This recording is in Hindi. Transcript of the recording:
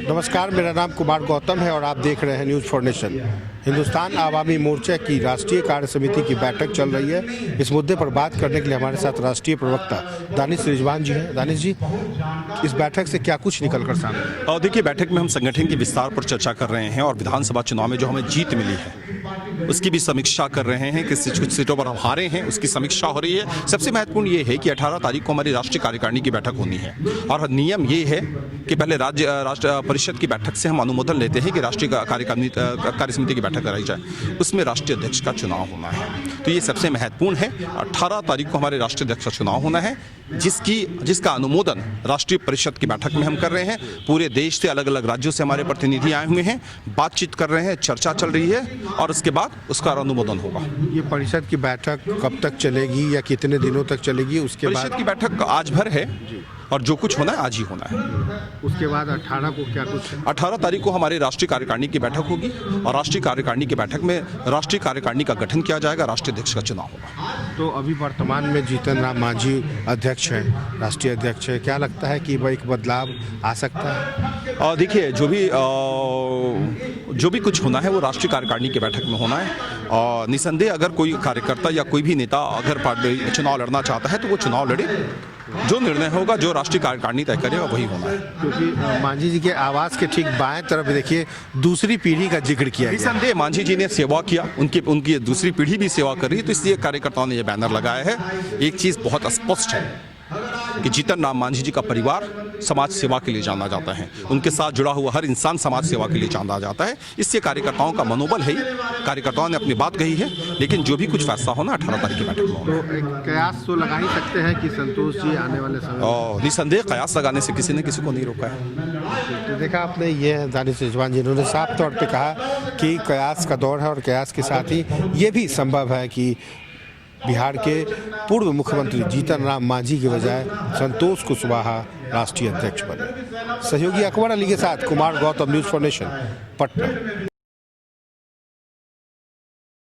नमस्कार, मेरा नाम कुमार गौतम है और आप देख रहे हैं news for nation. Hindustan Awami Morcha की राष्ट्रीय कार्य समिति की बैठक चल रही है। इस मुद्दे पर बात करने के लिए हमारे साथ राष्ट्रीय प्रवक्ता दानिश रिजवान जी हैं। दानिश जी, इस बैठक से क्या कुछ निकल कर सामने? देखिए, बैठक में हम संगठन के विस्तार पर चर्चा कर रहे हैं और विधानसभा चुनाव में जो हमें जीत मिली है उसकी भी समीक्षा कर रहे हैं। किस कुछ सीटों पर हम हारे हैं उसकी समीक्षा हो रही है। सबसे महत्वपूर्ण ये है कि 18 तारीख को हमारी राष्ट्रीय कार्यकारिणी की बैठक होनी है और नियम ये है कि पहले राष्ट्र परिषद की बैठक से हम अनुमोदन लेते हैं कि राष्ट्रीय कार्य समिति की बैठक कराई जाए। उसमें राष्ट्रीय अध्यक्ष का चुनाव होना है, तो ये सबसे महत्वपूर्ण है। 18 तारीख को हमारे राष्ट्रीय अध्यक्ष का चुनाव होना है, जिसका अनुमोदन राष्ट्रीय परिषद की बैठक में हम कर रहे हैं। पूरे देश से अलग अलग राज्यों से हमारे प्रतिनिधि आए हुए हैं, बातचीत कर रहे हैं, चर्चा चल रही है और उसके बाद उसका अनुमोदन होगा। ये परिषद की बैठक कब तक चलेगी या कितने दिनों तक चलेगी? उसके बाद परिषद की बैठक आज भर है और जो कुछ होना है आज ही होना है। उसके बाद 18 को क्या कुछ? 18 तारीख को हमारी राष्ट्रीय कार्यकारिणी की बैठक होगी और राष्ट्रीय कार्यकारिणी की बैठक में राष्ट्रीय कार्यकारिणी का गठन किया जाएगा, राष्ट्रीय अध्यक्ष का चुनाव होगा। तो अभी वर्तमान में जीतन राम मांझी अध्यक्ष हैं, राष्ट्रीय अध्यक्ष है, क्या लगता है कि वह एक बदलाव आ सकता है? देखिए, जो भी कुछ होना है वो राष्ट्रीय कार्यकारिणी की बैठक में होना है और निसंदेह अगर कोई कार्यकर्ता या कोई भी नेता अगर चुनाव लड़ना चाहता है तो वो चुनाव लड़े। जो निर्णय होगा, जो राष्ट्रीय कार्यकारिणी तय करेगा वही होना है। क्योंकि मांझी जी के आवास के ठीक बाएं तरफ देखिए दूसरी पीढ़ी का जिक्र किया गया। निसंदेह मांझी जी ने सेवा किया, उनकी दूसरी पीढ़ी भी सेवा कर रही है, तो इसलिए कार्यकर्ताओं ने ये बैनर लगाया है। एक चीज़ बहुत स्पष्ट है कि जीतन राम मांझी जी का परिवार समाज सेवा के लिए जाना जाता है, उनके साथ जुड़ा हुआ हर इंसान समाज सेवा के लिए जाना जाता है। इससे कार्यकर्ताओं का मनोबल है, कार्यकर्ताओं ने अपनी बात कही है, लेकिन जो भी कुछ फैसला होना 18 तारीख की बैठक में होगा। तो एक कयास तो लगा ही सकते हैं कि संतोष जी आने वाले समय निसंदेह कयास लगाने से किसी ने किसी को नहीं रोका है। तो देखा आपने, ये दानिश रिजवान जी, उन्होंने साफ तौर पे कहा कि कयास का दौर है और कयास के साथ ही ये भी संभव है कि बिहार के पूर्व मुख्यमंत्री जीतन राम मांझी के बजाय संतोष कुशवाहा राष्ट्रीय अध्यक्ष बने। सहयोगी अकबर अली के साथ Kumar Gautam, news for nation, Patna.